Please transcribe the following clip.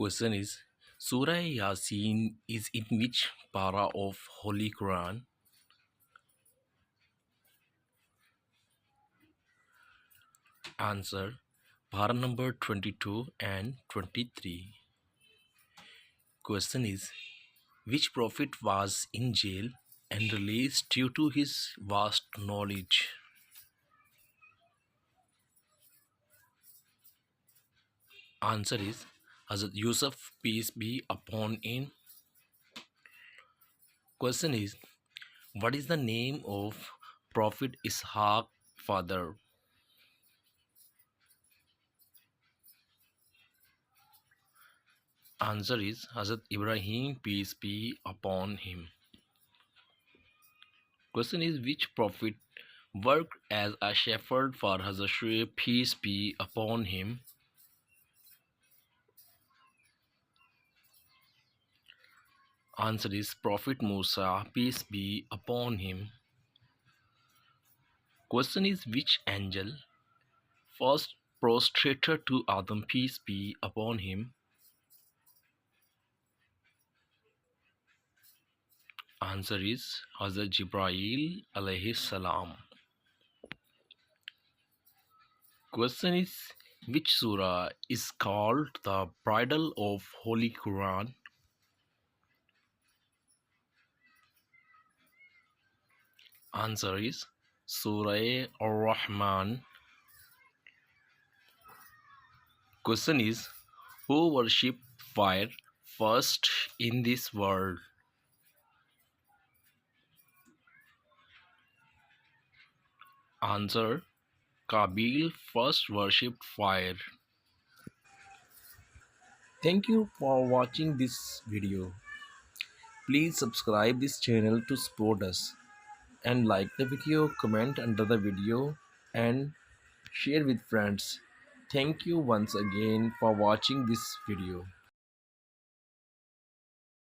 Question is Surah Yasin is in which para of Holy Quran? Answer para number 22 and 23. Question is which prophet was in jail and released due to his vast knowledge? Answer is Hazrat Yusuf, peace be upon him. Question is what is the name of Prophet Ishaq father? Answer is Hazrat Ibrahim, peace be upon him. Question is which prophet worked as a shepherd for Hazrat Shuaib, peace be upon him? Answer is Prophet Musa, peace be upon him. Question is which angel first prostrated to Adam, peace be upon him? Answer is Hazrat Jibrail alayhi salam. Question is which surah is called the Bridal of Holy Quran? Answer is Surah Ar-Rahman. Question is who worshipped fire first in this world? Answer Kabil first worshipped fire. Thank you for watching this video. Please subscribe this channel to support us and like the video, comment under the video and share with friends. Thank you once again for watching this video.